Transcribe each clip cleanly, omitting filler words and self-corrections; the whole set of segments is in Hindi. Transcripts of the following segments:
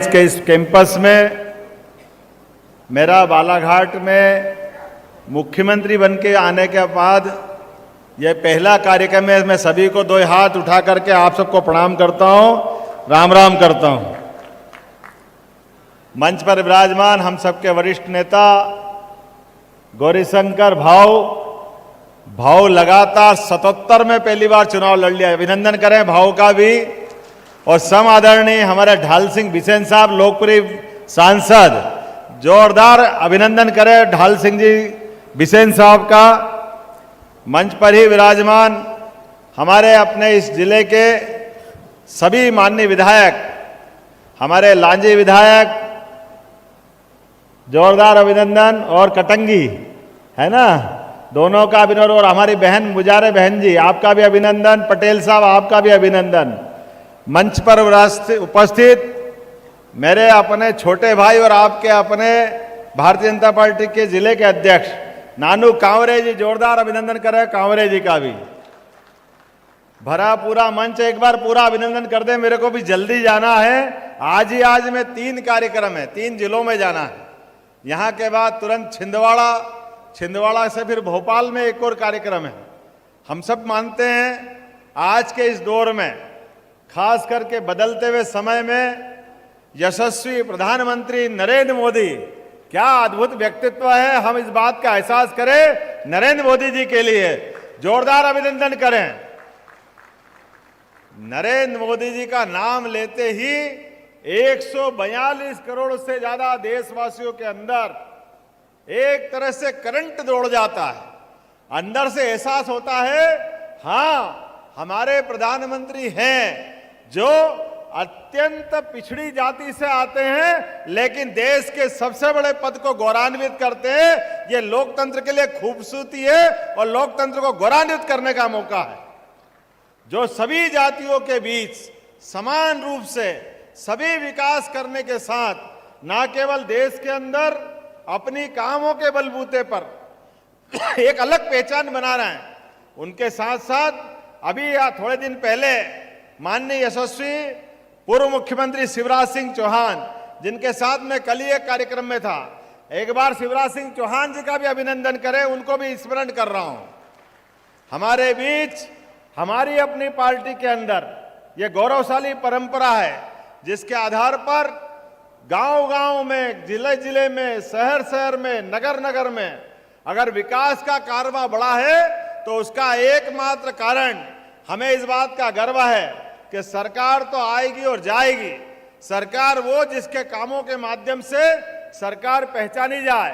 के इस कैंपस में मेरा बालाघाट में मुख्यमंत्री बन के आने के बाद यह पहला कार्यक्रम है। मैं सभी को दो हाथ उठा करके आप सबको प्रणाम करता हूं, राम राम करता हूं। मंच पर विराजमान हम सबके वरिष्ठ नेता गौरीशंकर भाव लगातार 77 में पहली बार चुनाव लड़ लिया। अभिनंदन करें भाव का भी। और सम आदरणीय हमारे ढाल सिंह बिसेन साहब, लोकप्रिय सांसद, जोरदार अभिनंदन करें ढाल सिंह जी बिसेन साहब का। मंच पर ही विराजमान हमारे अपने इस जिले के सभी माननीय विधायक, हमारे लांजी विधायक, जोरदार अभिनंदन। और कटंगी है ना, दोनों का अभिनंदन। और हमारी बहन मुजारे बहन जी, आपका भी अभिनंदन। पटेल साहब, आपका भी अभिनंदन। मंच पर उपस्थित मेरे अपने छोटे भाई और आपके अपने भारतीय जनता पार्टी के जिले के अध्यक्ष नानू कांवरे जी, जोरदार अभिनंदन करें कांवरे जी का भी। भरा पूरा मंच, एक बार पूरा अभिनंदन कर दे। मेरे को भी जल्दी जाना है। आज में 3 कार्यक्रम है, 3 जिलों में जाना है। यहां के बाद तुरंत छिंदवाड़ा से फिर भोपाल में एक और कार्यक्रम है। हम सब मानते हैं आज के इस दौर में, खास करके बदलते हुए समय में, यशस्वी प्रधानमंत्री नरेंद्र मोदी क्या अद्भुत व्यक्तित्व है। हम इस बात का एहसास करें नरेंद्र मोदी जी के लिए। जोरदार अभिनंदन करें। नरेंद्र मोदी जी का नाम लेते ही 142 करोड़ से ज्यादा देशवासियों के अंदर एक तरह से करंट दौड़ जाता है। अंदर से एहसास होता है, हां हमारे प्रधानमंत्री हैं जो अत्यंत पिछड़ी जाति से आते हैं, लेकिन देश के सबसे बड़े पद को गौरवान्वित करते हैं। ये लोकतंत्र के लिए खूबसूरती है और लोकतंत्र को गौरवान्वित करने का मौका है। जो सभी जातियों के बीच समान रूप से सभी विकास करने के साथ न केवल देश के अंदर अपनी कामों के बलबूते पर एक अलग पहचान बना रहे हैं, उनके साथ साथ अभी या थोड़े दिन पहले माननीय यशस्वी पूर्व मुख्यमंत्री शिवराज सिंह चौहान, जिनके साथ मैं कल ही एक कार्यक्रम में था, एक बार शिवराज सिंह चौहान जी का भी अभिनंदन करें, उनको भी स्मरण कर रहा हूं। हमारे बीच हमारी अपनी पार्टी के अंदर यह गौरवशाली परंपरा है जिसके आधार पर गांव-गांव में, जिले-जिले में, शहर-शहर में, नगर-नगर में अगर विकास का कारवां बढ़ा है तो उसका एकमात्र कारण हमें इस बात का गर्व है कि सरकार तो आएगी और जाएगी। सरकार वो जिसके कामों के माध्यम से सरकार पहचानी जाए।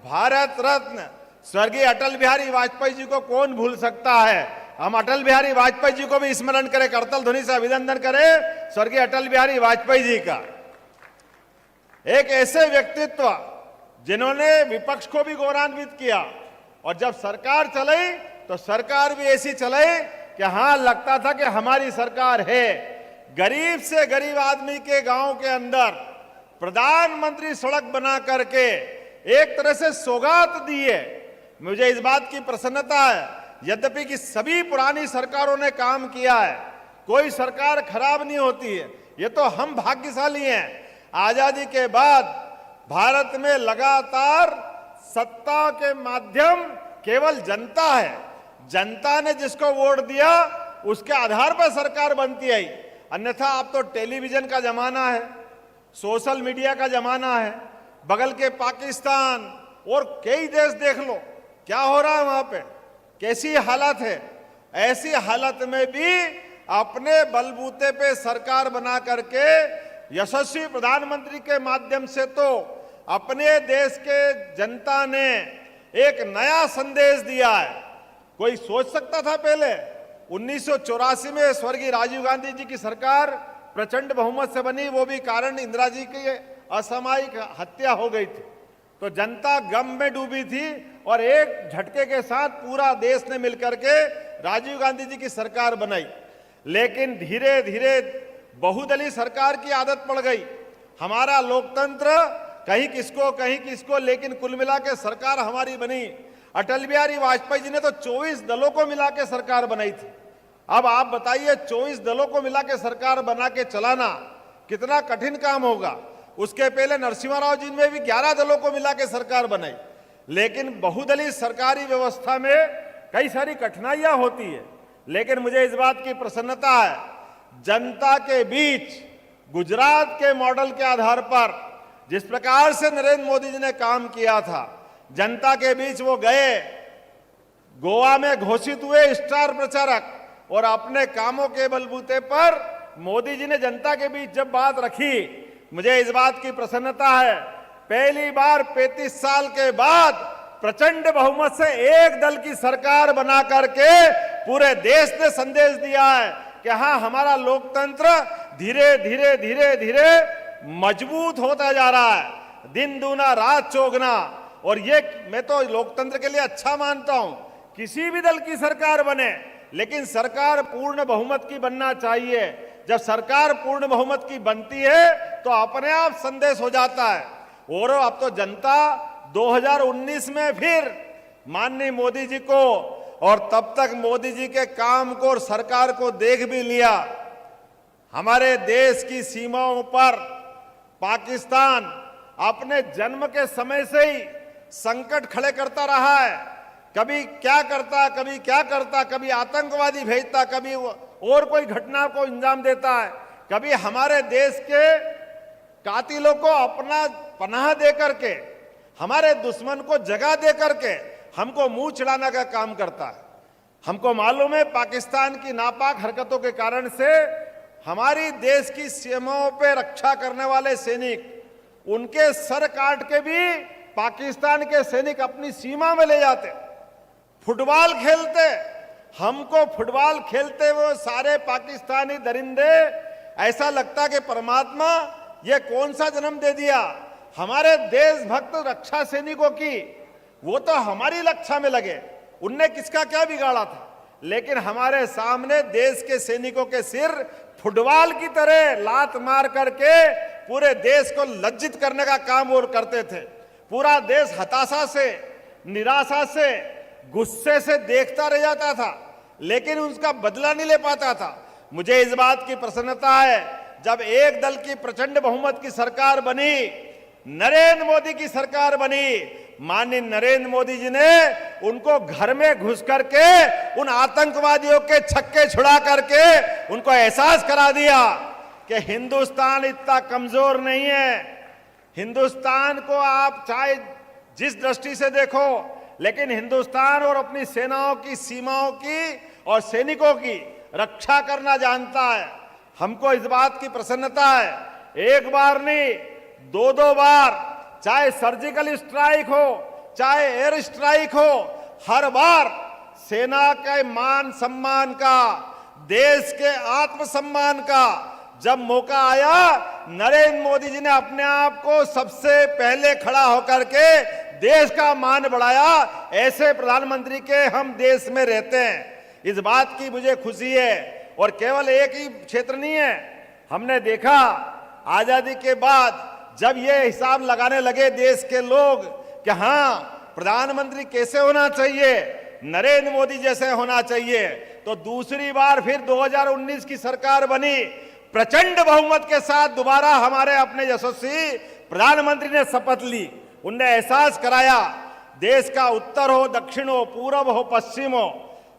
भारत रत्न स्वर्गीय अटल बिहारी वाजपेयी जी को कौन भूल सकता है। हम अटल बिहारी वाजपेयी जी को भी स्मरण करें, करतल ध्वनि से अभिनंदन करें स्वर्गीय अटल बिहारी वाजपेयी जी का। एक ऐसे व्यक्तित्व जिन्होंने विपक्ष को भी गौरवान्वित किया, और जब सरकार चलाई तो सरकार भी ऐसी चलाई कि हां लगता था कि हमारी सरकार है। गरीब से गरीब आदमी के गांव के अंदर प्रधानमंत्री सड़क बना करके एक तरह से सौगात दी है। मुझे इस बात की प्रसन्नता है, यद्यपि कि सभी पुरानी सरकारों ने काम किया है, कोई सरकार खराब नहीं होती है। ये तो हम भाग्यशाली हैं। आजादी के बाद भारत में लगातार सत्ता के माध्यम केवल जनता है। जनता ने जिसको वोट दिया उसके आधार पर सरकार बनती आई। अन्यथा अब तो टेलीविजन का जमाना है, सोशल मीडिया का जमाना है। बगल के पाकिस्तान और कई देश देख लो क्या हो रहा है वहां पे, कैसी हालत है। ऐसी हालत में भी अपने बलबूते पे सरकार बना करके यशस्वी प्रधानमंत्री के माध्यम से तो अपने देश के जनता ने एक नया संदेश दिया है। कोई सोच सकता था पहले 1984 में स्वर्गीय राजीव गांधी जी की सरकार प्रचंड बहुमत से बनी, वो भी कारण इंदिरा जी की असामयिक हत्या हो गई थी, तो जनता गम में डूबी थी और एक झटके के साथ पूरा देश ने मिलकर के राजीव गांधी जी की सरकार बनाई। लेकिन धीरे धीरे बहुदलीय सरकार की आदत पड़ गई। हमारा लोकतंत्र कहीं किसको, लेकिन कुल मिला के सरकार हमारी बनी। अटल बिहारी वाजपेयी जी ने तो 24 दलों को मिला के सरकार बनाई थी। अब आप बताइए 24 दलों को मिला के सरकार बना के चलाना कितना कठिन काम होगा। उसके पहले नरसिम्हा राव जी में भी 11 दलों को मिला के सरकार बनाई, लेकिन बहुदलीय सरकारी व्यवस्था में कई सारी कठिनाइयां होती है। लेकिन मुझे इस बात की प्रसन्नता है, जनता के बीच गुजरात के मॉडल के आधार पर जिस प्रकार से नरेंद्र मोदी जी ने काम किया था, जनता के बीच वो गए, गोवा में घोषित हुए स्टार प्रचारक, और अपने कामों के बलबूते पर मोदी जी ने जनता के बीच जब बात रखी, मुझे इस बात की प्रसन्नता है, पहली बार 35 साल के बाद प्रचंड बहुमत से एक दल की सरकार बना करके पूरे देश ने संदेश दिया है कि हाँ, हमारा लोकतंत्र धीरे धीरे धीरे धीरे मजबूत होता जा रहा है, दिन दूना रात चौगुना। और ये मैं तो लोकतंत्र के लिए अच्छा मानता हूं, किसी भी दल की सरकार बने, लेकिन सरकार पूर्ण बहुमत की बनना चाहिए। जब सरकार पूर्ण बहुमत की बनती है तो अपने आप संदेश हो जाता है। और अब तो जनता 2019 में फिर माननीय मोदी जी को, और तब तक मोदी जी के काम को और सरकार को देख भी लिया। हमारे देश की सीमाओं पर पाकिस्तान अपने जन्म के समय से ही संकट खड़े करता रहा है, कभी क्या करता, कभी क्या करता, कभी आतंकवादी भेजता, कभी और कोई घटना को अंजाम देता है, कभी हमारे देश के कातिलों को अपना पनाह दे करके, हमारे दुश्मन को जगह दे करके हमको मुंह चिढ़ाने का काम करता है। हमको मालूम है पाकिस्तान की नापाक हरकतों के कारण से हमारी देश की सीमाओं पे रक्षा करने वाले सैनिक, उनके सर काट के भी पाकिस्तान के सैनिक अपनी सीमा में ले जाते। फुटबॉल खेलते, हमको फुटबॉल खेलते हुए सारे पाकिस्तानी दरिंदे ऐसा लगता कि परमात्मा ये कौन सा जन्म दे दिया। हमारे देशभक्त रक्षा सैनिकों की, वो तो हमारी रक्षा में लगे, उनने किसका क्या बिगाड़ा था। लेकिन हमारे सामने देश के सैनिकों के सिर फुटबॉल की तरह लात मार करके पूरे देश को लज्जित करने का काम वो करते थे। पूरा देश हताशा से, निराशा से, गुस्से से देखता रह जाता था, लेकिन उसका बदला नहीं ले पाता था। मुझे इस बात की प्रसन्नता है, जब एक दल की प्रचंड बहुमत की सरकार बनी, नरेंद्र मोदी की सरकार बनी, माननीय नरेंद्र मोदी जी ने उनको घर में घुस करके उन आतंकवादियों के छक्के छुड़ा करके उनको एहसास करा दिया कि हिंदुस्तान इतना कमजोर नहीं है। हिंदुस्तान को आप चाहे जिस दृष्टि से देखो, लेकिन हिंदुस्तान और अपनी सेनाओं की, सीमाओं की और सैनिकों की रक्षा करना जानता है। हमको इस बात की प्रसन्नता है, एक बार नहीं, दो बार, चाहे सर्जिकल स्ट्राइक हो, चाहे एयर स्ट्राइक हो, हर बार सेना के मान सम्मान का, देश के आत्मसम्मान का जब मौका आया, नरेंद्र मोदी जी ने अपने आप को सबसे पहले खड़ा होकर के देश का मान बढ़ाया। ऐसे प्रधानमंत्री के हम देश में रहते हैं, इस बात की मुझे खुशी है। और केवल एक ही क्षेत्र नहीं है, हमने देखा आजादी के बाद जब ये हिसाब लगाने लगे देश के लोग कि हाँ, प्रधानमंत्री कैसे होना चाहिए, नरेंद्र मोदी जैसे होना चाहिए, तो दूसरी बार फिर 2019 की सरकार बनी, प्रचंड बहुमत के साथ दोबारा हमारे अपने यशस्वी प्रधानमंत्री ने शपथ ली। उनने एहसास कराया, देश का उत्तर हो, दक्षिण हो, पूरब हो, पश्चिम हो,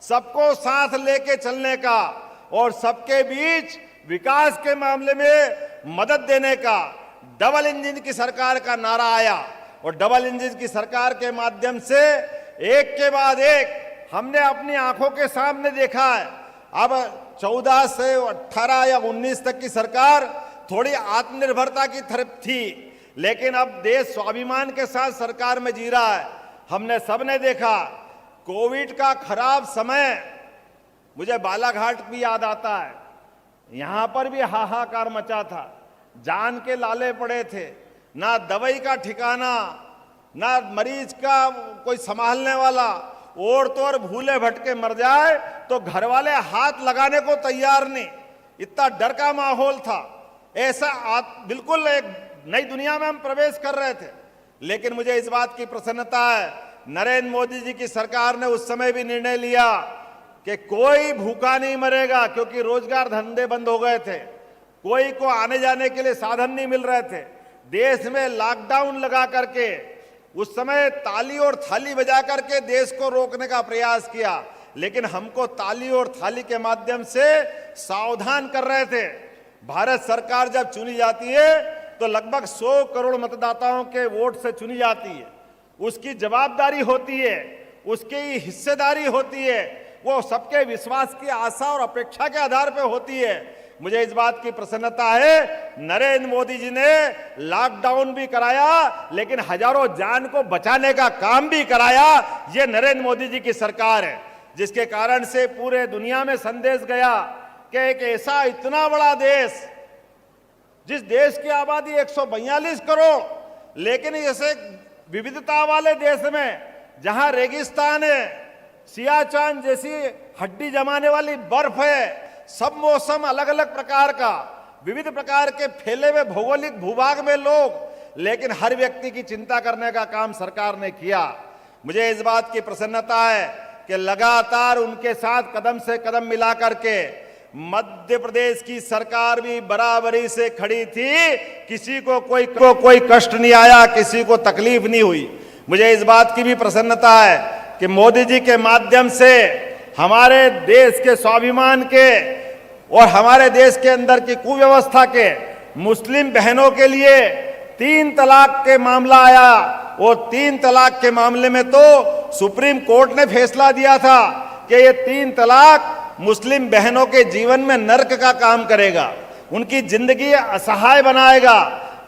सबको साथ लेके चलने का और सबके बीच विकास के मामले में मदद देने का डबल इंजन की सरकार का नारा आया। और डबल इंजन की सरकार के माध्यम से एक के बाद एक हमने अपनी आंखों के सामने देखा है। अब 14 से 18 या 19 तक की सरकार थोड़ी आत्मनिर्भरता की तरफ थी, लेकिन अब देश स्वाभिमान के साथ सरकार में जी रहा है। हमने सबने देखा कोविड का खराब समय, मुझे बालाघाट भी याद आता है, यहां पर भी हाहाकार मचा था, जान के लाले पड़े थे, ना दवाई का ठिकाना, ना मरीज का कोई संभालने वाला, और तो और भूले भटके मर जाए तो घर वाले हाथ लगाने को तैयार नहीं, इतना डर का माहौल था। ऐसा बिल्कुल एक नई दुनिया में हम प्रवेश कर रहे थे। लेकिन मुझे इस बात की प्रसन्नता है, नरेंद्र मोदी जी की सरकार ने उस समय भी निर्णय लिया कि कोई भूखा नहीं मरेगा, क्योंकि रोजगार धंधे बंद हो गए थे। कोई को आने जाने के लिए साधन नहीं मिल रहे थे। देश में लॉकडाउन लगा करके उस समय ताली और थाली बजा करके देश को रोकने का प्रयास किया, लेकिन हमको ताली और थाली के माध्यम से सावधान कर रहे थे। भारत सरकार जब चुनी जाती है तो लगभग 100 करोड़ मतदाताओं के वोट से चुनी जाती है। उसकी जवाबदारी होती है, उसकी हिस्सेदारी होती है, वो सबके विश्वास की आशा और अपेक्षा के आधार पर होती है। मुझे इस बात की प्रसन्नता है, नरेंद्र मोदी जी ने लॉकडाउन भी कराया, लेकिन हजारों जान को बचाने का काम भी कराया। ये नरेंद्र मोदी जी की सरकार है, जिसके कारण से पूरे दुनिया में संदेश गया कि एक ऐसा इतना बड़ा देश, जिस देश की आबादी 142 करोड़, लेकिन ऐसे विविधता वाले देश में जहां रेगिस्तान है, सियाचिन जैसी हड्डी जमाने वाली बर्फ है, सब मौसम अलग अलग प्रकार का, विविध प्रकार के फैले हुए भौगोलिक भूभाग में लोग, लेकिन हर व्यक्ति की चिंता करने का काम सरकार ने किया। मुझे इस बात की प्रसन्नता है कि लगातार उनके साथ कदम से कदम मिला करके मध्य प्रदेश की सरकार भी बराबरी से खड़ी थी। किसी को कोई कष्ट नहीं आया, किसी को तकलीफ नहीं हुई। मुझे इस बात की भी प्रसन्नता है कि मोदी जी के माध्यम से हमारे देश के स्वाभिमान के और हमारे देश के अंदर की कुव्यवस्था के मुस्लिम बहनों के लिए 3 तलाक के मामला आया, और 3 तलाक के मामले में तो सुप्रीम कोर्ट ने फैसला दिया था कि ये 3 तलाक मुस्लिम बहनों के जीवन में नर्क का काम करेगा, उनकी जिंदगी असहाय बनाएगा।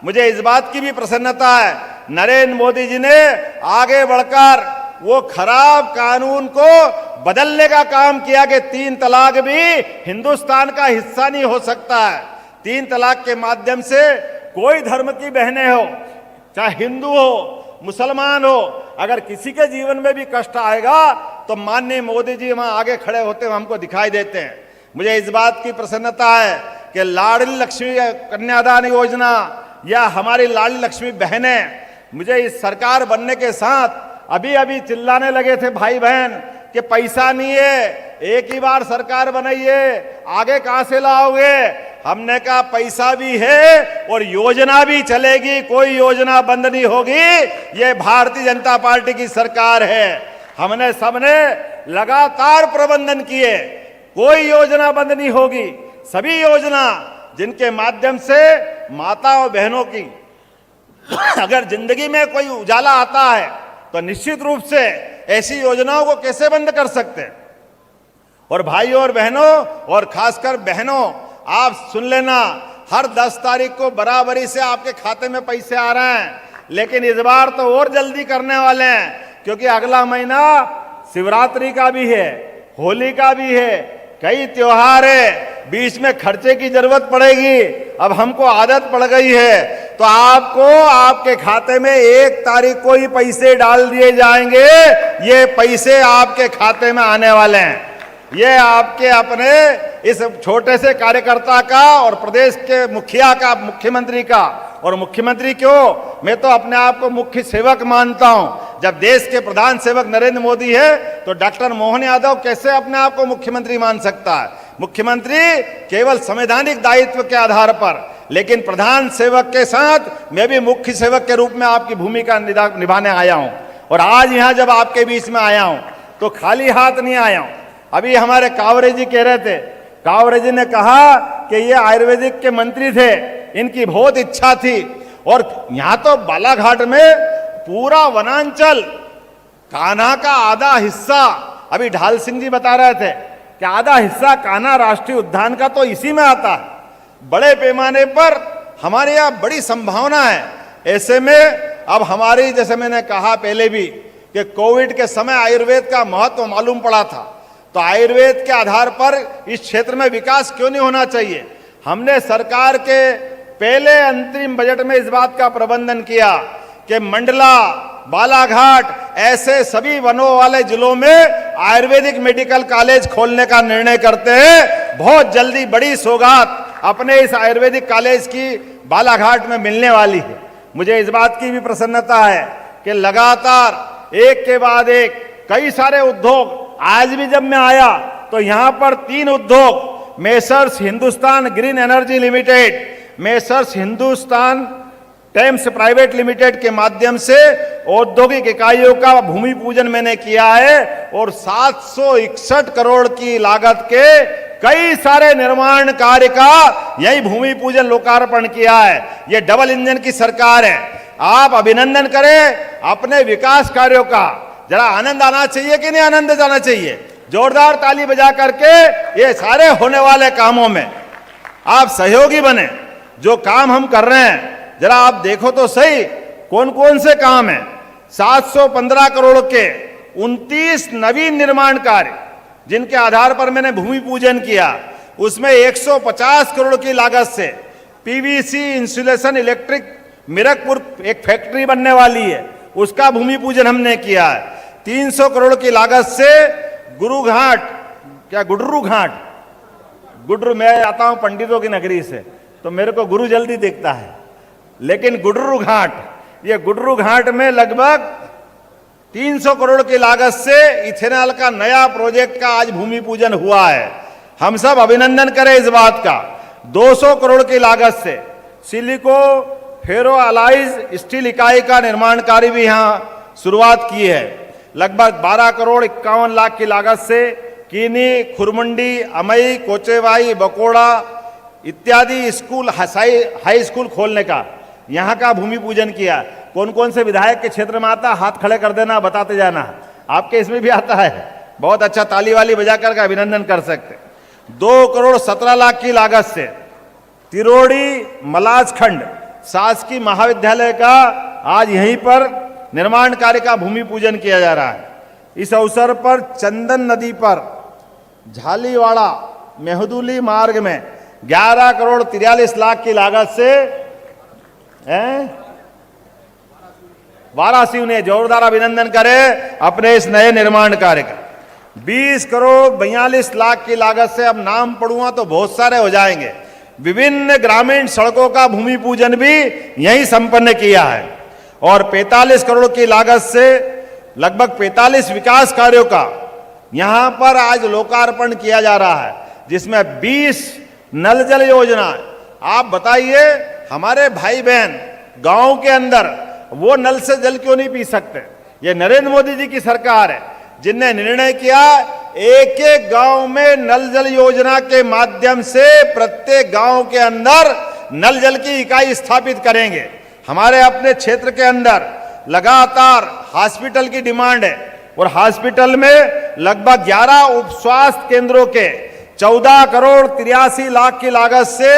मुझे इस बात की भी प्रसन्नता है, नरेंद्र मोदी जी ने आगे बढ़कर वो खराब कानून को बदलने का काम किया कि 3 तलाक भी हिंदुस्तान का हिस्सा नहीं हो सकता है। 3 तलाक के माध्यम से कोई धर्म की बहनें हो, चाहे हिंदू हो, मुसलमान हो, अगर किसी के जीवन में भी कष्ट आएगा तो माननीय मोदी जी वहां आगे खड़े होते हुए हमको दिखाई देते हैं। मुझे इस बात की प्रसन्नता है कि लाडली लक्ष्मी कन्यादान योजना या हमारी लाडली लक्ष्मी बहनें, मुझे इस सरकार बनने के साथ अभी अभी चिल्लाने लगे थे भाई बहन कि पैसा नहीं है, एक ही बार सरकार बनाइए, आगे कहां से लाओगे। हमने कहा पैसा भी है और योजना भी चलेगी, कोई योजना बंद नहीं होगी। ये भारतीय जनता पार्टी की सरकार है। हमने सबने लगातार प्रबंधन किए, कोई योजना बंद नहीं होगी। सभी योजना जिनके माध्यम से माता और बहनों की अगर जिंदगी में कोई उजाला आता है तो निश्चित रूप से ऐसी योजनाओं को कैसे बंद कर सकते हैं। और भाइयों और बहनों, और खासकर बहनों, आप सुन लेना, हर 10 तारीख को बराबरी से आपके खाते में पैसे आ रहे हैं, लेकिन इस बार तो और जल्दी करने वाले हैं, क्योंकि अगला महीना शिवरात्रि का भी है, होली का भी है, कई त्योहार है, बीच में खर्चे की जरूरत पड़ेगी। अब हमको आदत पड़ गई है, तो आपको आपके खाते में 1 तारीख को ही पैसे डाल दिए जाएंगे। ये पैसे आपके खाते में आने वाले हैं। ये आपके अपने इस छोटे से कार्यकर्ता का और प्रदेश के मुखिया का, मुख्यमंत्री का, और मुख्यमंत्री क्यों, मैं तो अपने आप को मुख्य सेवक मानता हूं। जब देश के प्रधान सेवक नरेंद्र मोदी है तो डॉक्टर मोहन यादव कैसे अपने आप को मुख्यमंत्री मान सकता है। मुख्यमंत्री केवल संवैधानिक दायित्व के आधार पर, लेकिन प्रधान सेवक के साथ मैं भी मुख्य सेवक के रूप में आपकी भूमिका निभाने आया हूं। और आज यहां जब आपके बीच में आया हूं तो खाली हाथ नहीं आया हूं। अभी हमारे कावरे जी कह रहे थे, कावरे जी ने कहा कि ये आयुर्वेदिक के मंत्री थे, इनकी बहुत इच्छा थी। और यहां तो बालाघाट में पूरा वनांचल, कान्हा का आधा हिस्सा, अभी ढाल सिंह जी बता रहे थे कि आधा हिस्सा कान्हा राष्ट्रीय उद्यान का तो इसी में आता है। बड़े पैमाने पर हमारे यहाँ बड़ी संभावना है। ऐसे में अब हमारी, जैसे मैंने कहा पहले भी कि कोविड के समय आयुर्वेद का महत्व मालूम पड़ा था, तो आयुर्वेद के आधार पर इस क्षेत्र में विकास क्यों नहीं होना चाहिए। हमने सरकार के पहले अंतरिम बजट में इस बात का प्रबंधन किया कि मंडला, बालाघाट ऐसे सभी वनों वाले जिलों में आयुर्वेदिक मेडिकल कॉलेज खोलने का निर्णय करते हैं। बहुत जल्दी बड़ी सौगात अपने इस आयुर्वेदिक कॉलेज की बालाघाट में मिलने वाली है। मुझे इस बात की भी प्रसन्नता है कि लगातार एक के बाद एक कई सारे उद्योग, आज भी जब मैं आया तो यहां पर 3 उद्योग messrs Hindustan green energy limited, messrs Hindustan Thames private limited के माध्यम से औद्योगिक इकाइयों का भूमि पूजन मैंने किया है और 761 करोड़ की लागत के कई सारे निर्माण कार्य का यही भूमि पूजन लोकार्पण किया है। यह डबल इंजन की सरकार है। आप अभिनंदन करें अपने विकास कार्यों का। जरा आनंद आना चाहिए कि नहीं आनंद जाना चाहिए? जोरदार ताली बजा करके ये सारे होने वाले कामों में आप सहयोगी बने। जो काम हम कर रहे हैं जरा आप देखो तो सही कौन कौन से काम हैं। 715 करोड़ के 29 नवीन निर्माण कार्य जिनके आधार पर मैंने भूमि पूजन किया, उसमें 150 करोड़ की लागत से पीवीसी इंसुलेशन इलेक्ट्रिक मीरकपुर एक फैक्ट्री बनने वाली है, उसका भूमि पूजन हमने किया है। 300 करोड़ की लागत से गुरु घाट, क्या गुडरू घाट, गुडरू, मैं आता हूं पंडितों की नगरी से तो मेरे को गुरु जल्दी दिखता है, लेकिन गुडरू घाट, ये गुडरू घाट में लगभग 300 करोड़ की लागत से इथेनॉल का नया प्रोजेक्ट का आज भूमि पूजन हुआ है। हम सब अभिनंदन करें इस बात का। 200 करोड़ की लागत से सिलिको फेरो अलाइज स्टील इकाई का निर्माण कार्य भी यहां शुरुआत की है। लगभग 12 करोड़ 51 लाख की लागत से कीनी, खुरमुंडी, अमई, कोचेवाई, बकोड़ा इत्यादि स्कूल, हाई स्कूल खोलने का यहाँ का भूमि पूजन किया। कौन कौन से विधायक के क्षेत्र में आता, हाथ खड़े कर देना, बताते जाना। आपके इसमें भी आता है, बहुत अच्छा, ताली वाली बजा कर अभिनंदन कर सकते। 2 करोड़ 17 लाख की लागत से तिरोड़ी मलाज खंड शासकीय महाविद्यालय का आज यहीं पर निर्माण कार्य का भूमि पूजन किया जा रहा है। इस अवसर पर चंदन नदी पर झालीवाड़ा मेहदुली मार्ग में 11 करोड़ 43 लाख की लागत से वाराणसी ने जोरदार अभिनंदन करे अपने इस नए निर्माण कार्य का। 20 करोड़ 42 लाख की लागत से, अब नाम पढ़ूंगा तो बहुत सारे हो जाएंगे, विभिन्न ग्रामीण सड़कों का भूमि पूजन भी यहीं संपन्न किया है। और 45 करोड़ की लागत से लगभग 45 विकास कार्यों का यहां पर आज लोकार्पण किया जा रहा है, जिसमें 20 नल जल योजना। आप बताइए, हमारे भाई बहन गांव के अंदर वो नल से जल क्यों नहीं पी सकते? ये नरेंद्र मोदी जी की सरकार है जिनने निर्णय किया एक एक गांव में नल जल योजना के माध्यम से प्रत्येक गांव के अंदर नल जल की इकाई स्थापित करेंगे। हमारे अपने क्षेत्र के अंदर लगातार हॉस्पिटल की डिमांड है और हॉस्पिटल में लगभग 11 उप स्वास्थ्य केंद्रों के 14 करोड़ 83 लाख की लागत से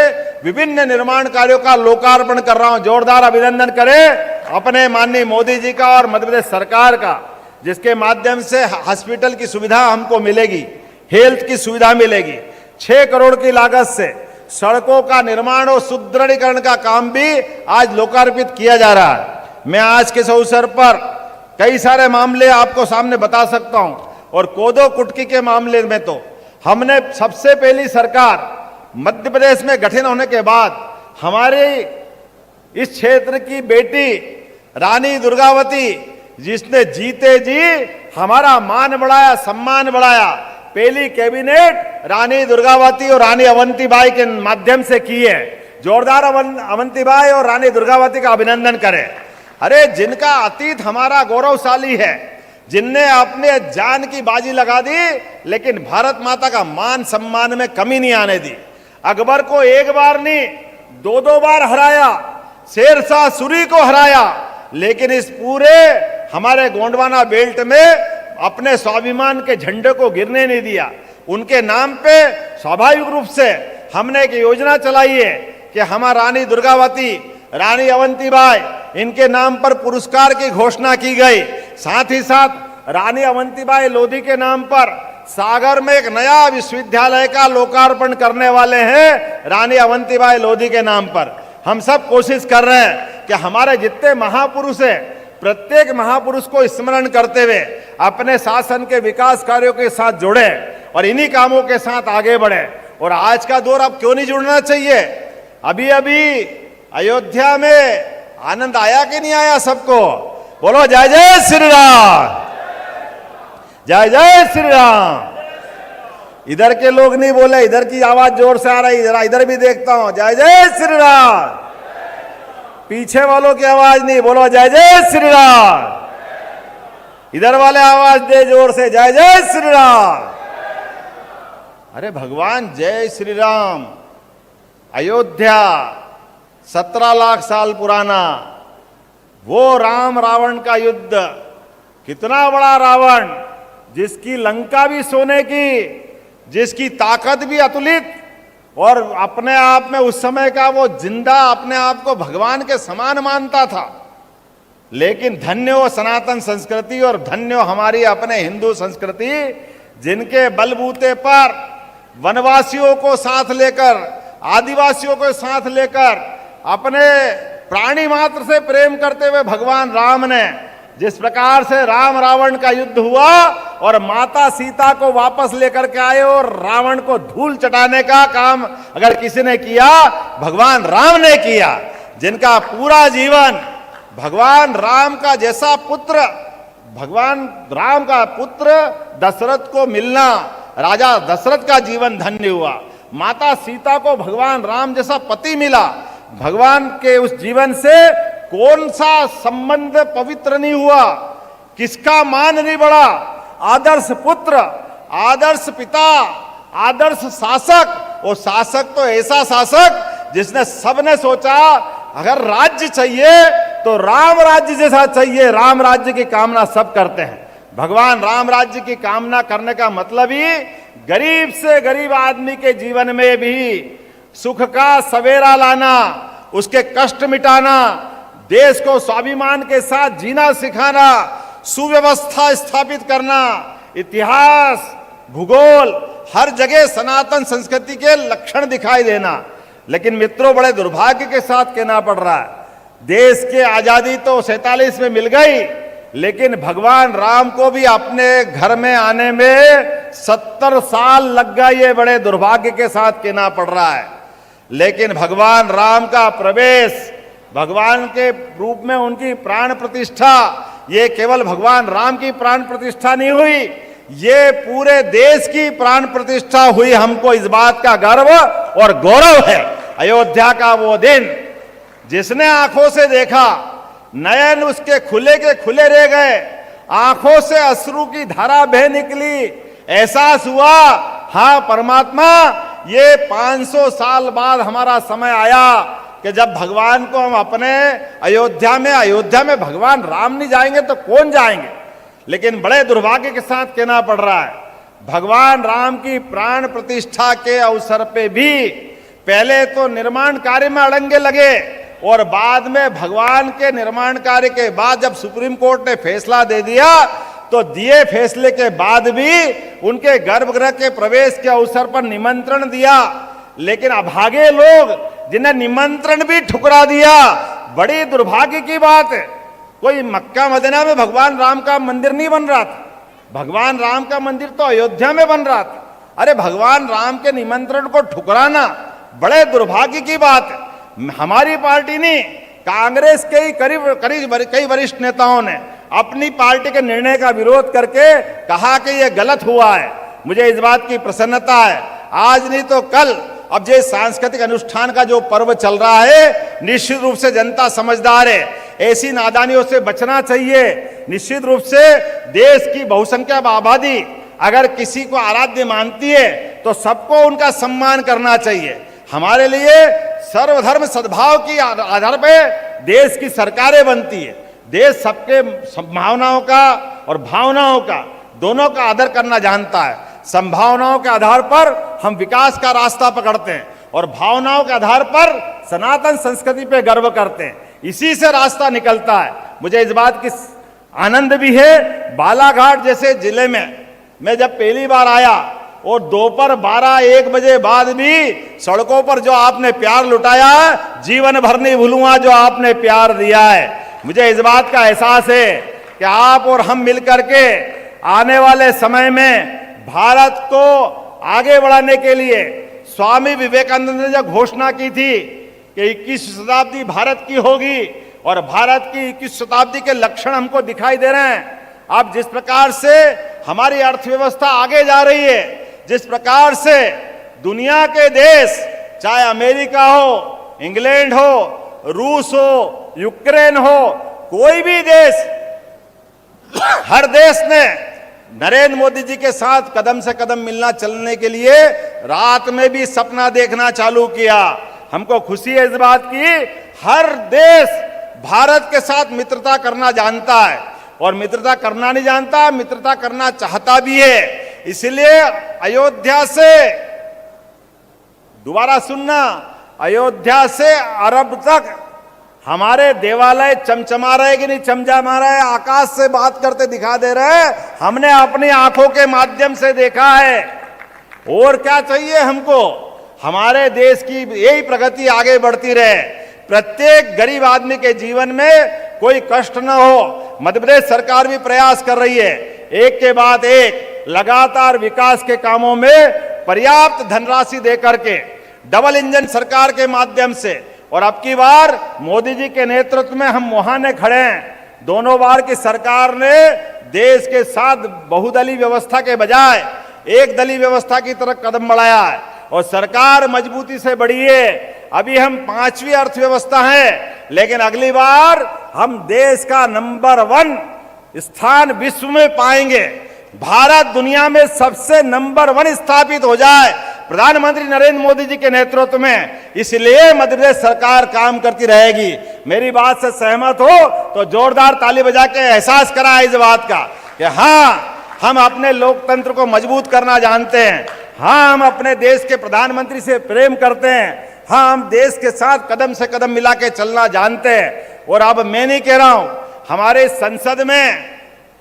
विभिन्न निर्माण कार्यों का लोकार्पण कर रहा हूं। जोरदार अभिनंदन करें अपने माननीय मोदी जी का और मध्य प्रदेश सरकार का, जिसके माध्यम से हॉस्पिटल की सुविधा हमको मिलेगी, हेल्थ की सुविधा मिलेगी। 6 करोड़ की लागत से सड़कों का निर्माण और सुदृढ़ीकरण का काम भी आज लोकार्पित किया जा रहा है। मैं आज के इस अवसर पर कई सारे मामले आपको सामने बता सकता हूं और कोदो कुटकी के मामले में तो हमने सबसे पहली सरकार मध्य प्रदेश में गठन होने के बाद हमारे इस क्षेत्र की बेटी रानी दुर्गावती, जिसने जीते जी हमारा मान बढ़ाया, सम्मान बढ़ाया, पहली कैबिनेट रानी दुर्गावती और रानी अवंतीबाई के माध्यम से की है। जोरदार अवंतीबाई और रानी दुर्गावती का अभिनंदन करें। अरे जिनका अतीत हमारा गौरवशाली है, जिनने अपने जान की बाजी लगा दी लेकिन भारत माता का मान सम्मान में कमी नहीं आने दी। अकबर को एक बार नहीं 2-2 बार हराया, शेरशाह सूरी को हराया, लेकिन इस पूरे हमारे गोंडवाना बेल्ट में अपने स्वाभिमान के झंडे को गिरने नहीं दिया। उनके नाम पे स्वाभाविक रूप से हमने एक योजना चलाई है कि हमारा रानी दुर्गावती, रानी अवंतीबाई, इनके नाम पर पुरस्कार की घोषणा की गई। साथ ही साथ रानी अवंतीबाई लोधी के नाम पर सागर में एक नया विश्वविद्यालय का लोकार्पण करने वाले हैं, रानी अवंतीबाई लोधी के नाम पर। हम सब कोशिश कर रहे हैं कि हमारे जितने महापुरुष हैं, प्रत्येक महापुरुष को स्मरण करते हुए अपने शासन के विकास कार्यों के साथ जुड़े और इन्हीं कामों के साथ आगे बढ़े। और आज का दौर अब क्यों नहीं जुड़ना चाहिए? अभी अभी अयोध्या में आनंद आया कि नहीं आया सबको? बोलो जय जय श्री राम, जय जय श्री राम। इधर के लोग नहीं बोले, इधर की आवाज जोर से आ रही, जरा इधर भी देखता हूं, जय जय श्री राम। पीछे वालों की आवाज नहीं, बोलो जय जय श्री राम। इधर वाले आवाज दे जोर से, जय जय श्री राम। अरे भगवान जय श्री राम, अयोध्या 17 लाख साल पुराना वो राम रावण का युद्ध, कितना बड़ा रावण, जिसकी लंका भी सोने की, जिसकी ताकत भी अतुलित, और अपने आप में उस समय का वो जिंदा अपने आप को भगवान के समान मानता था। लेकिन धन्य हो सनातन संस्कृति और धन्य हो हमारी अपने हिंदू संस्कृति, जिनके बलबूते पर वनवासियों को साथ लेकर, आदिवासियों को साथ लेकर, अपने प्राणी मात्र से प्रेम करते हुए भगवान राम ने जिस प्रकार से राम रावण का युद्ध हुआ और माता सीता को वापस लेकर के आए और रावण को धूल चटाने का काम अगर किसी ने किया, भगवान राम ने किया। जिनका पूरा जीवन भगवान राम का जैसा पुत्र, भगवान राम का पुत्र दशरथ को मिलना, राजा दशरथ का जीवन धन्य हुआ। माता सीता को भगवान राम जैसा पति मिला। भगवान के उस जीवन से कौन सा संबंध पवित्र नहीं हुआ, किसका मान नहीं बढ़ा। आदर्श पुत्र, आदर्श पिता, आदर्श शासक, वो शासक तो ऐसा शासक जिसने सबने सोचा अगर राज्य चाहिए तो राम राज्य जैसा चाहिए। राम राज्य की कामना सब करते हैं। भगवान राम राज्य की कामना करने का मतलब ही गरीब से गरीब आदमी के जीवन में भी सुख का सवेरा लाना, उसके कष्ट मिटाना, देश को स्वाभिमान के साथ जीना सिखाना, सुव्यवस्था स्थापित करना, इतिहास, भूगोल, हर जगह सनातन संस्कृति के लक्षण दिखाई देना। लेकिन मित्रों, बड़े दुर्भाग्य के साथ कहना पड़ रहा है, देश की आजादी तो 47 में मिल गई, लेकिन भगवान राम को भी अपने घर में आने में 70 साल लग गए। ये बड़े दुर्भाग्य के साथ कहना पड़ रहा है। लेकिन भगवान राम का प्रवेश, भगवान के रूप में उनकी प्राण प्रतिष्ठा, ये केवल भगवान राम की प्राण प्रतिष्ठा नहीं हुई, ये पूरे देश की प्राण प्रतिष्ठा हुई। हमको इस बात का गर्व और गौरव है। अयोध्या का वो दिन जिसने आंखों से देखा, नयन उसके खुले के खुले रह गए, आंखों से अश्रु की धारा बह निकली, एहसास हुआ हाँ परमात्मा, ये 500 साल बाद हमारा समय आया कि जब भगवान को हम अपने अयोध्या में भगवान राम नहीं जाएंगे तो कौन जाएंगे। लेकिन बड़े दुर्भाग्य के साथ कहना पड़ रहा है, भगवान राम की प्राण प्रतिष्ठा के अवसर पे भी पहले तो निर्माण कार्य में अड़ंगे लगे और बाद में भगवान के निर्माण कार्य के बाद जब सुप्रीम कोर्ट ने फैसला दे दिया तो दिए फैसले के बाद भी उनके गर्भगृह के प्रवेश के अवसर पर निमंत्रण दिया। लेकिन अभागे लोग जिन्हें निमंत्रण भी ठुकरा दिया। बड़ी दुर्भाग्य की बात है, कोई मक्का मदीना में भगवान राम का मंदिर नहीं बन रहा था, भगवान राम का मंदिर तो अयोध्या में बन रहा था। अरे भगवान राम के निमंत्रण को ठुकराना बड़े दुर्भाग्य की बात है। हमारी पार्टी ने, कांग्रेस के ही कई वरिष्ठ नेताओं ने अपनी पार्टी के निर्णय का विरोध करके कहा कि यह गलत हुआ है। मुझे इस बात की प्रसन्नता है, आज नहीं तो कल अब ये सांस्कृतिक अनुष्ठान का जो पर्व चल रहा है, निश्चित रूप से जनता समझदार है, ऐसी नादानियों से बचना चाहिए। निश्चित रूप से देश की बहुसंख्यक आबादी अगर किसी को आराध्य मानती है तो सबको उनका सम्मान करना चाहिए। हमारे लिए सर्वधर्म सद्भाव की आधार पर देश की सरकारें बनती है। देश सबके संभावनाओं का और भावनाओं का दोनों का आदर करना जानता है। संभावनाओं के आधार पर हम विकास का रास्ता पकड़ते हैं और भावनाओं के आधार पर सनातन संस्कृति पे गर्व करते हैं, इसी से रास्ता निकलता है। मुझे इस बात की आनंद भी है, बालाघाट जैसे जिले में मैं जब पहली बार आया और दोपहर 12-1 बजे बाद भी सड़कों पर जो आपने प्यार लुटाया, जीवन भर नहीं भूलूंगा जो आपने प्यार दिया है। मुझे इस बात का एहसास है कि आप और हम मिलकर के आने वाले समय में भारत को आगे बढ़ाने के लिए स्वामी विवेकानंद ने जो घोषणा की थी कि 21वीं शताब्दी भारत की होगी और भारत की 21वीं शताब्दी के लक्षण हमको दिखाई दे रहे हैं। अब जिस प्रकार से हमारी अर्थव्यवस्था आगे जा रही है, जिस प्रकार से दुनिया के देश, चाहे अमेरिका हो, इंग्लैंड हो, रूस हो, यूक्रेन हो, कोई भी देश, हर देश ने नरेंद्र मोदी जी के साथ कदम से कदम मिलना चलने के लिए रात में भी सपना देखना चालू किया। हमको खुशी है इस बात की, हर देश भारत के साथ मित्रता करना जानता है, और मित्रता करना नहीं जानता, मित्रता करना चाहता भी है। इसलिए अयोध्या से, दोबारा सुनना, अयोध्या से अरब तक हमारे देवालय चमचमा रहे कि नहीं चमचमा रहे, आकाश से बात करते दिखा दे रहे, हमने अपनी आंखों के माध्यम से देखा है। और क्या चाहिए हमको? हमारे देश की यही प्रगति आगे बढ़ती रहे, प्रत्येक गरीब आदमी के जीवन में कोई कष्ट न हो। मध्य प्रदेश सरकार भी प्रयास कर रही है, एक के बाद एक लगातार विकास के कामों में पर्याप्त धनराशि देकर के, डबल इंजन सरकार के माध्यम से, और अब की बार मोदी जी के नेतृत्व में हम मुहाने खड़े हैं। दोनों बार की सरकार ने देश के साथ बहुदलीय व्यवस्था के बजाय एक दलीय व्यवस्था की तरफ कदम बढ़ाया है, और सरकार मजबूती से बढ़ी है। अभी हम 5वीं अर्थव्यवस्था हैं, लेकिन अगली बार हम देश का नंबर 1 स्थान विश्व में पाएंगे। भारत दुनिया में सबसे नंबर 1 स्थापित हो जाए प्रधानमंत्री नरेंद्र मोदी जी के नेतृत्व में। इसलिए मध्य प्रदेश सरकार काम करती रहेगी। मेरी बात से सहमत हो तो जोरदार ताली बजा के एहसास करा इस बात का कि हाँ, हम अपने लोकतंत्र को मजबूत करना जानते हैं, हाँ, हम अपने देश के प्रधानमंत्री से प्रेम करते हैं, हाँ, हम देश के साथ कदम से कदम मिला के चलना जानते हैं। और अब मैं नहीं कह रहा हूं, हमारे संसद में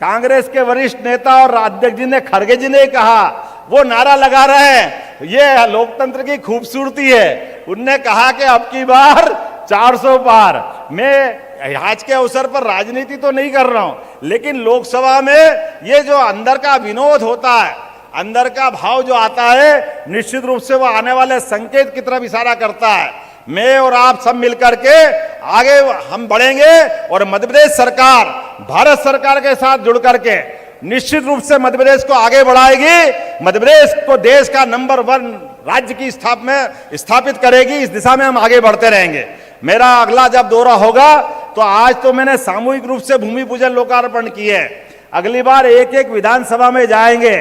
कांग्रेस के वरिष्ठ नेता और अध्यक्ष जी ने, खड़गे जी ने कहा, वो नारा लगा रहे हैं, ये लोकतंत्र की खूबसूरती है। उनने कहा कि अब की बार 400 पार। मैं आज के अवसर पर राजनीति तो नहीं कर रहा हूं, लेकिन लोकसभा में ये जो अंदर का विनोद होता है, अंदर का भाव जो आता है, निश्चित रूप से वो आने वाले संकेत की तरफ इशारा करता है। मैं और आप सब मिलकर के आगे हम बढ़ेंगे, और मध्य प्रदेश सरकार भारत सरकार के साथ जुड़ करके निश्चित रूप से मध्य प्रदेश को आगे बढ़ाएगी, मध्य प्रदेश को देश का नंबर 1 राज्य की स्थापित करेगी। इस दिशा में हम आगे बढ़ते रहेंगे। मेरा अगला जब दौरा होगा तो आज तो मैंने सामूहिक रूप से भूमि पूजन लोकार्पण किए, अगली बार एक एक विधानसभा में जाएंगे,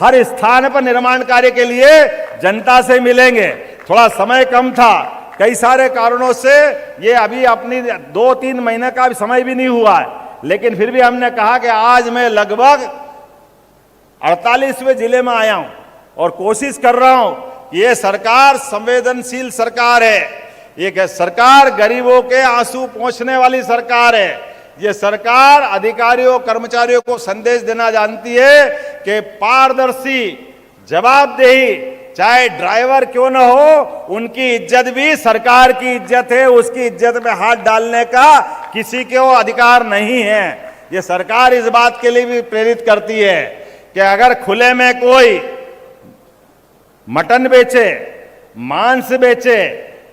हर स्थान पर निर्माण कार्य के लिए जनता से मिलेंगे। थोड़ा समय कम था, कई सारे कारणों से ये अभी अपनी 2-3 महीने का भी समय भी नहीं हुआ है, लेकिन फिर भी हमने कहा कि आज मैं लगभग 48वें जिले में आया हूं और कोशिश कर रहा हूं कि ये सरकार संवेदनशील सरकार है, ये सरकार गरीबों के आंसू पोंछने वाली सरकार है। ये सरकार अधिकारियों कर्मचारियों को संदेश देना जानती है कि पारदर्शी, जवाबदेही, चाहे ड्राइवर क्यों न हो, उनकी इज्जत भी सरकार की इज्जत है, उसकी इज्जत में हाथ डालने का किसी को अधिकार नहीं है। ये सरकार इस बात के लिए भी प्रेरित करती है कि अगर खुले में कोई मटन बेचे, मांस बेचे,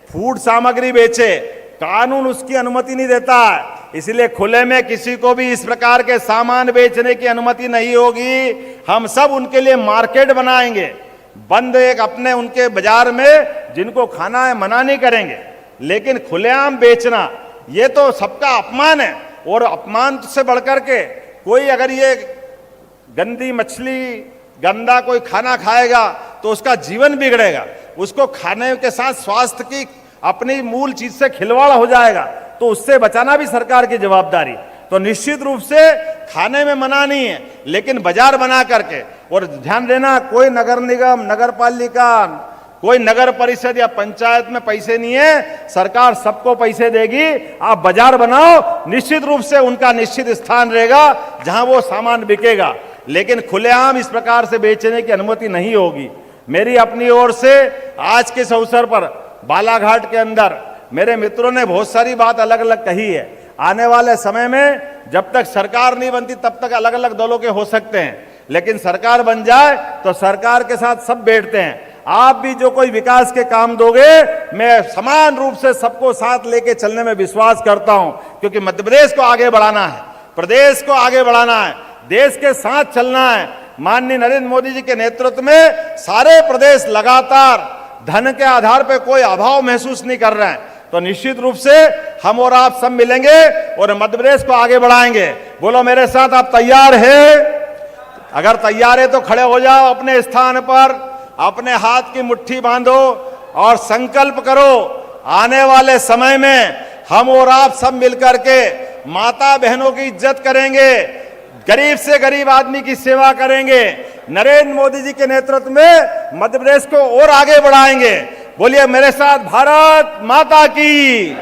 फूड सामग्री बेचे, कानून उसकी अनुमति नहीं देता है। इसलिए खुले में किसी को भी इस प्रकार के सामान बेचने की अनुमति नहीं होगी। हम सब उनके लिए मार्केट बनाएंगे, बंद एक अपने उनके बाजार में, जिनको खाना है मना नहीं करेंगे, लेकिन खुलेआम बेचना ये तो सबका अपमान है। और अपमान से बढ़कर के कोई अगर ये गंदी मछली, गंदा कोई खाना खाएगा तो उसका जीवन बिगड़ेगा, उसको खाने के साथ स्वास्थ्य की अपनी मूल चीज से खिलवाड़ हो जाएगा, तो उससे बचाना भी सरकार की जवाबदारी। तो निश्चित रूप से खाने में मना नहीं है, लेकिन बाजार बना करके, और ध्यान देना, कोई नगर निगम, नगर पालिका, कोई नगर परिषद या पंचायत में पैसे नहीं है, सरकार सबको पैसे देगी। आप बाजार बनाओ, निश्चित रूप से उनका निश्चित स्थान रहेगा जहां वो सामान बिकेगा, लेकिन खुलेआम इस प्रकार से बेचने की अनुमति नहीं होगी। मेरी अपनी ओर से आज के इस अवसर पर बालाघाट के अंदर मेरे मित्रों ने बहुत सारी बात अलग अलग कही है। आने वाले समय में जब तक सरकार नहीं बनती तब तक अलग अलग दलों के हो सकते हैं, लेकिन सरकार बन जाए तो सरकार के साथ सब बैठते हैं। आप भी जो कोई विकास के काम दोगे, मैं समान रूप से सबको साथ लेके चलने में विश्वास करता हूं, क्योंकि मध्य प्रदेश को आगे बढ़ाना है, प्रदेश को आगे बढ़ाना है, देश के साथ चलना है। माननीय नरेंद्र मोदी जी के नेतृत्व में सारे प्रदेश लगातार धन के आधार पर कोई अभाव महसूस नहीं कर रहे हैं। तो निश्चित रूप से हम और आप सब मिलेंगे और मध्य प्रदेश को आगे बढ़ाएंगे। बोलो मेरे साथ, आप तैयार हैं? अगर तैयार है तो खड़े हो जाओ अपने स्थान पर, अपने हाथ की मुट्ठी बांधो और संकल्प करो, आने वाले समय में हम और आप सब मिलकर के माता बहनों की इज्जत करेंगे, गरीब से गरीब आदमी की सेवा करेंगे, नरेंद्र मोदी जी के नेतृत्व में मध्य प्रदेश को और आगे बढ़ाएंगे। बोलिए मेरे साथ, भारत माता की,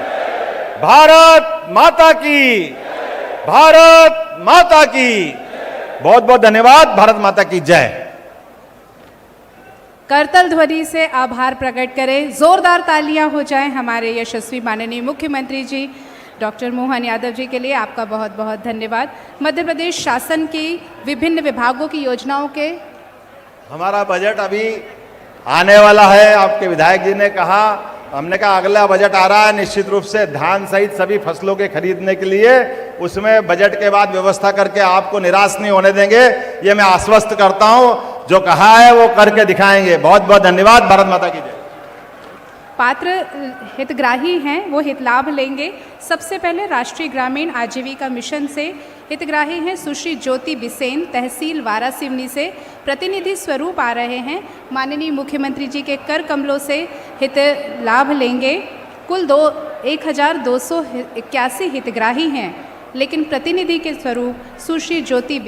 भारत माता की, भारत माता की। बहुत बहुत धन्यवाद। भारत माता की जय। करतल ध्वनि से आभार प्रकट करें, जोरदार तालियां हो जाएं हमारे यशस्वी माननीय मुख्यमंत्री जी डॉक्टर मोहन यादव जी के लिए। आपका बहुत बहुत धन्यवाद। मध्य प्रदेश शासन की विभिन्न विभागों की योजनाओं के हमारा बजट अभी आने वाला है। आपके विधायक जी ने कहा, हमने कहा अगला बजट आ रहा है निश्चित रूप से धान सहित सभी फसलों के खरीदने के लिए, उसमें बजट के बाद व्यवस्था करके आपको निराश नहीं होने देंगे, ये मैं आश्वस्त करता हूं। जो कहा है वो करके दिखाएंगे। बहुत बहुत धन्यवाद। भारत माता की जय। पात्र हितग्राही हैं वो हित लाभ लेंगे। सबसे पहले राष्ट्रीय ग्रामीण आजीविका मिशन से हितग्राही हैं सुश्री ज्योति बिसेन, तहसील वारासिवनी से प्रतिनिधि स्वरूप आ रहे हैं। माननीय मुख्यमंत्री जी के कर कमलों से हित लाभ लेंगे। कुल 1281 हितग्राही हैं, लेकिन प्रतिनिधि के स्वरूप सुश्री ज्योति